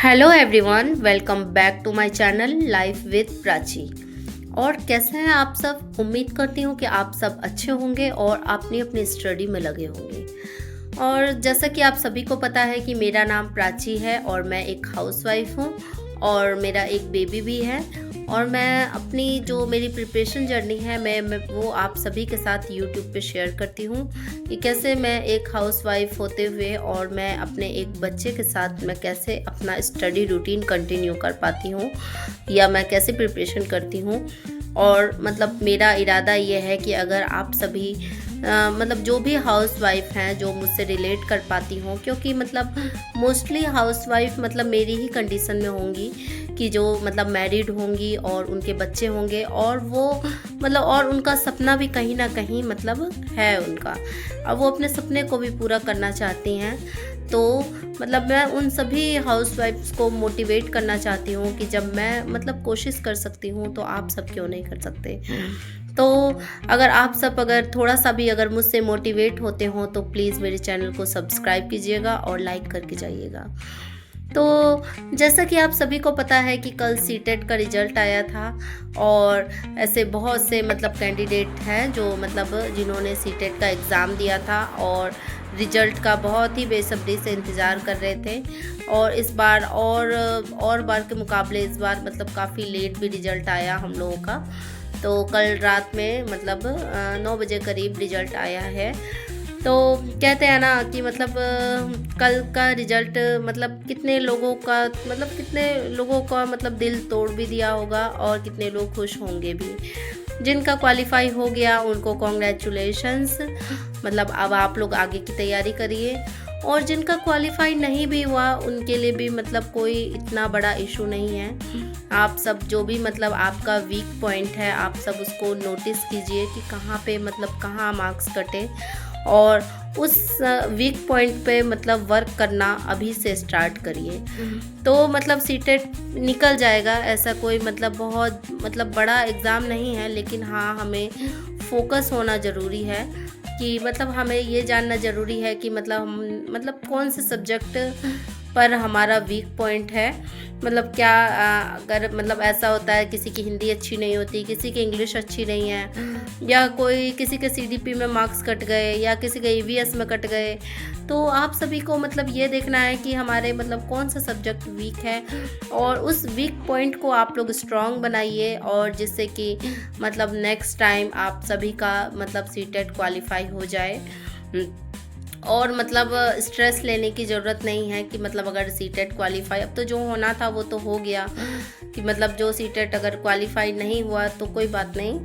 Hello everyone, welcome back to my channel life with Prachi. और कैसे हैं आप सब? उम्मीद करती हूँ कि आप सब अच्छे होंगे और अपनी अपनी स्टडी में लगे होंगे। और जैसा कि आप सभी को पता है कि मेरा नाम प्राची है और मैं एक हाउसवाइफ हूँ और मेरा एक बेबी भी है। और मैं अपनी जो मेरी प्रिपरेशन जर्नी है मैं वो आप सभी के साथ यूट्यूब पे शेयर करती हूँ कि कैसे मैं एक हाउसवाइफ होते हुए और मैं अपने एक बच्चे के साथ मैं कैसे अपना स्टडी रूटीन कंटिन्यू कर पाती हूँ या मैं कैसे प्रिपरेशन करती हूँ। और मतलब मेरा इरादा ये है कि अगर आप सभी मतलब जो भी हाउसवाइफ हैं जो मुझसे रिलेट कर पाती हों, क्योंकि मतलब मोस्टली हाउसवाइफ मतलब मेरी ही कंडीशन में होंगी कि जो मतलब मैरिड होंगी और उनके बच्चे होंगे और वो मतलब और उनका सपना भी कहीं ना कहीं मतलब है उनका, अब वो अपने सपने को भी पूरा करना चाहती हैं। तो मतलब मैं उन सभी हाउसवाइफ्स को मोटिवेट करना चाहती हूँ कि जब मैं मतलब कोशिश कर सकती हूँ तो आप सब क्यों नहीं कर सकते। तो अगर आप सब अगर थोड़ा सा भी अगर मुझसे मोटिवेट होते हो तो प्लीज़ मेरे चैनल को सब्सक्राइब कीजिएगा और लाइक करके जाइएगा। तो जैसा कि आप सभी को पता है कि कल सीटेट का रिज़ल्ट आया था और ऐसे बहुत से मतलब कैंडिडेट हैं जो मतलब जिन्होंने सीटेट का एग्ज़ाम दिया था और रिज़ल्ट का बहुत ही बेसब्री से इंतज़ार कर रहे थे। और इस बार और बार के मुकाबले इस बार मतलब काफ़ी लेट भी रिज़ल्ट आया हम लोगों का। तो कल रात में मतलब 9 बजे करीब रिज़ल्ट आया है। तो कहते हैं ना कि मतलब कल का रिज़ल्ट मतलब कितने लोगों का मतलब दिल तोड़ भी दिया होगा और कितने लोग खुश होंगे भी। जिनका क्वालिफाई हो गया उनको कॉन्ग्रेचुलेशंस, मतलब अब आप लोग आगे की तैयारी करिए। और जिनका क्वालिफाई नहीं भी हुआ उनके लिए भी मतलब कोई इतना बड़ा इशू नहीं है। आप सब जो भी मतलब आपका वीक पॉइंट है आप सब उसको नोटिस कीजिए कि कहाँ पे मतलब कहाँ मार्क्स कटे और उस वीक पॉइंट पे मतलब वर्क करना अभी से स्टार्ट करिए। तो मतलब सीटेट निकल जाएगा, ऐसा कोई मतलब बहुत मतलब बड़ा एग्ज़ाम नहीं है, लेकिन हाँ हमें फोकस होना ज़रूरी है कि मतलब हमें ये जानना ज़रूरी है कि मतलब हम मतलब कौन से सब्जेक्ट पर हमारा वीक पॉइंट है। मतलब क्या अगर मतलब ऐसा होता है किसी की हिंदी अच्छी नहीं होती, किसी की इंग्लिश अच्छी नहीं है, या कोई किसी के सीडीपी में मार्क्स कट गए या किसी के ईवीएस में कट गए, तो आप सभी को मतलब ये देखना है कि हमारे मतलब कौन सा सब्जेक्ट वीक है और उस वीक पॉइंट को आप लोग स्ट्रॉन्ग बनाइए और जिससे कि मतलब नेक्स्ट टाइम आप सभी का मतलब सीटेट क्वालिफाई हो जाए। और मतलब स्ट्रेस लेने की ज़रूरत नहीं है कि मतलब अगर सीटेट क्वालिफाई, अब तो जो होना था वो तो हो गया कि मतलब जो सीटेट अगर क्वालिफाई नहीं हुआ तो कोई बात नहीं।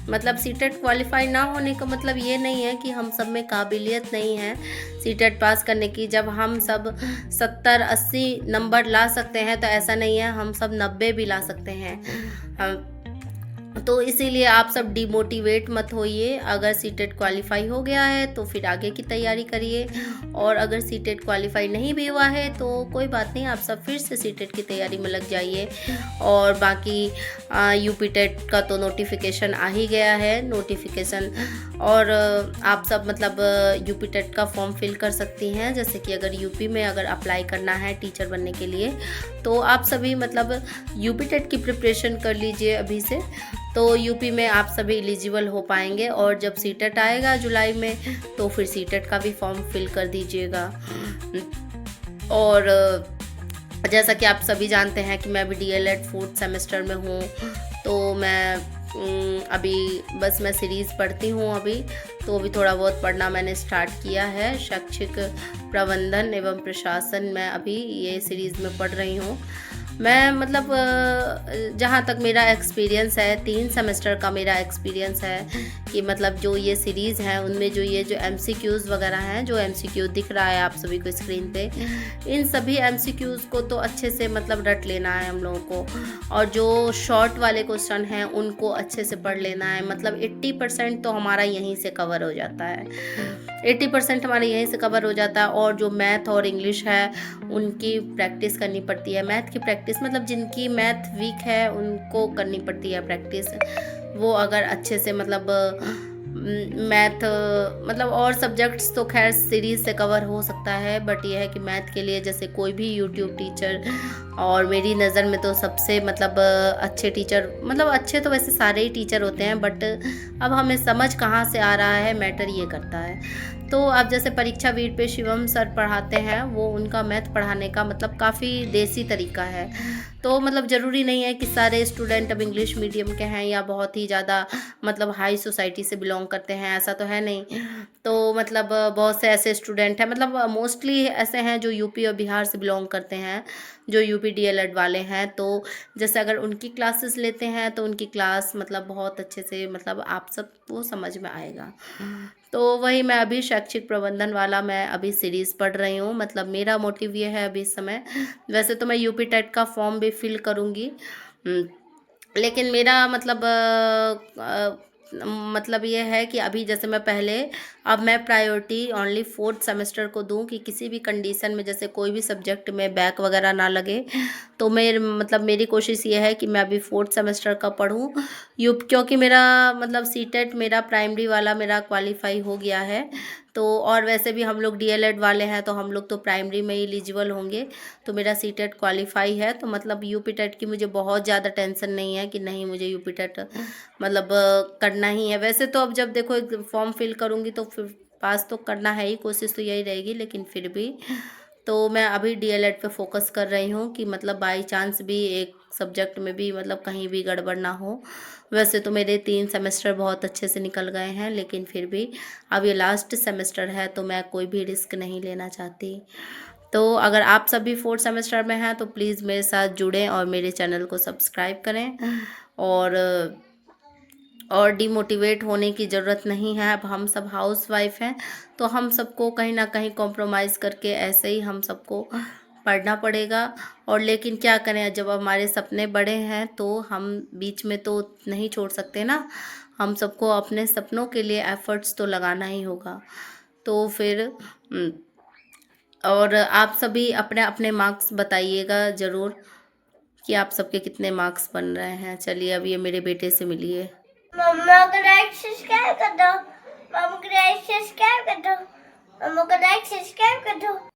मतलब सीटेट क्वालिफाई ना होने का मतलब ये नहीं है कि हम सब में काबिलियत नहीं है सीटेट पास करने की। जब हम सब 70-80 नंबर ला सकते हैं तो ऐसा नहीं है हम सब 90 भी ला सकते हैं। तो इसीलिए आप सब डिमोटिवेट मत होइए। अगर सीटेट क्वालिफाई हो गया है तो फिर आगे की तैयारी करिए और अगर सीटेट क्वालिफाई नहीं भी हुआ है तो कोई बात नहीं, आप सब फिर से सीटेट की तैयारी में लग जाइए। और बाकी यूपी टेट का तो नोटिफिकेशन आ ही गया है नोटिफिकेशन, और आप सब मतलब यूपी टेट का फॉर्म फिल कर सकती हैं। जैसे कि अगर यूपी में अगर अप्लाई करना है टीचर बनने के लिए तो आप सभी मतलब यूपी टेट की प्रिपरेशन कर लीजिए अभी से, तो यूपी में आप सभी एलिजिबल हो पाएंगे। और जब सीटेट आएगा जुलाई में तो फिर सीटेट का भी फॉर्म फिल कर दीजिएगा। और जैसा कि आप सभी जानते हैं कि मैं अभी डीएलएड 4th सेमेस्टर में हूँ, तो मैं अभी बस मैं सीरीज़ पढ़ती हूँ अभी, तो अभी थोड़ा बहुत पढ़ना मैंने स्टार्ट किया है। शैक्षिक प्रबंधन एवं प्रशासन में अभी ये सीरीज़ में पढ़ रही हूँ मैं। मतलब जहाँ तक मेरा एक्सपीरियंस है 3 सेमेस्टर का मेरा एक्सपीरियंस है कि मतलब जो ये सीरीज़ है उनमें जो ये जो एमसीक्यूज़ वगैरह हैं, जो एमसीक्यू दिख रहा है आप सभी को स्क्रीन पे, इन सभी एमसीक्यूज़ को तो अच्छे से मतलब रट लेना है हम लोगों को। और जो शॉर्ट वाले क्वेश्चन हैं उनको अच्छे से पढ़ लेना है। मतलब 80% तो हमारा यहीं से कवर हो जाता है, 80% हमारे यहीं से कवर हो जाता है। और जो मैथ और इंग्लिश है उनकी प्रैक्टिस करनी पड़ती है। मैथ की प्रैक्टिस मतलब जिनकी मैथ वीक है उनको करनी पड़ती है प्रैक्टिस। वो अगर अच्छे से मतलब मैथ मतलब और सब्जेक्ट्स तो खैर सीरीज़ से कवर हो सकता है, बट ये है कि मैथ के लिए जैसे कोई भी यूट्यूब टीचर, और मेरी नज़र में तो सबसे मतलब अच्छे टीचर, मतलब अच्छे तो वैसे सारे ही टीचर होते हैं, बट अब हमें समझ कहाँ से आ रहा है मैटर ये करता है। तो अब जैसे परीक्षा वीर पे शिवम सर पढ़ाते हैं, वो उनका मैथ पढ़ाने का मतलब काफ़ी देसी तरीका है। तो मतलब ज़रूरी नहीं है कि सारे स्टूडेंट अब इंग्लिश मीडियम के हैं या बहुत ही ज़्यादा मतलब हाई सोसाइटी से बिलोंग करते हैं, ऐसा तो है नहीं। तो मतलब बहुत से ऐसे स्टूडेंट हैं, मतलब मोस्टली ऐसे हैं जो यूपी और बिहार से बिलोंग करते हैं, जो यूपी डीएलएड वाले हैं। तो जैसे अगर उनकी क्लासेस लेते हैं तो उनकी क्लास मतलब बहुत अच्छे से मतलब आप सबको समझ में आएगा। तो वही मैं अभी शैक्षिक प्रबंधन वाला मैं अभी सीरीज़ पढ़ रही हूँ, मतलब मेरा मोटिव ये है अभी इस समय। वैसे तो मैं यूपी टेट का फॉर्म भी फिल करूँगी, लेकिन मेरा मतलब मतलब ये है कि अभी जैसे मैं पहले, अब मैं प्रायोरिटी ओनली फोर्थ सेमेस्टर को दूं कि किसी भी कंडीशन में जैसे कोई भी सब्जेक्ट में बैक वगैरह ना लगे। तो मेरे मतलब मेरी कोशिश ये है कि मैं अभी फोर्थ सेमेस्टर का पढूं, क्योंकि मेरा मतलब सीटेट मेरा प्राइमरी वाला मेरा क्वालिफाई हो गया है। तो और वैसे भी हम लोग डीएलएड वाले हैं तो हम लोग तो प्राइमरी में ही एलिजिबल होंगे। तो मेरा सीटेट क्वालिफाई है, तो मतलब यूपी टेट की मुझे बहुत ज़्यादा टेंशन नहीं है कि नहीं मुझे यूपी टेट मतलब करना ही है। वैसे तो अब जब देखो एक फॉर्म फिल करूँगी तो फिर पास तो करना है ही, कोशिश तो यही रहेगी, लेकिन फिर भी तो मैं अभी डीएलएड पे फोकस कर रही हूँ कि मतलब बाई चांस भी एक सब्जेक्ट में भी मतलब कहीं भी गड़बड़ ना हो। वैसे तो मेरे 3 सेमेस्टर बहुत अच्छे से निकल गए हैं, लेकिन फिर भी अब ये लास्ट सेमेस्टर है तो मैं कोई भी रिस्क नहीं लेना चाहती। तो अगर आप सभी 4th सेमेस्टर में हैं तो प्लीज़ मेरे साथ जुड़ें और मेरे चैनल को सब्सक्राइब करें। और डिमोटिवेट होने की ज़रूरत नहीं है। अब हम सब हाउसवाइफ हैं तो हम सबको कहीं ना कहीं कॉम्प्रोमाइज़ करके ऐसे ही हम सबको पढ़ना पड़ेगा। और लेकिन क्या करें, जब हमारे सपने बड़े हैं तो हम बीच में तो नहीं छोड़ सकते ना। हम सबको अपने सपनों के लिए एफर्ट्स तो लगाना ही होगा। तो फिर और आप सभी अपने अपने मार्क्स बताइएगा ज़रूर कि आप सबके कितने मार्क्स बन रहे हैं। चलिए अब ये मेरे बेटे से मिलिए। मम्मा को लाइक सब्सक्राइब कर दो। मम्मा को लाइक सब्सक्राइब कर दो। मम्मा को लाइक सब्सक्राइब कर दो।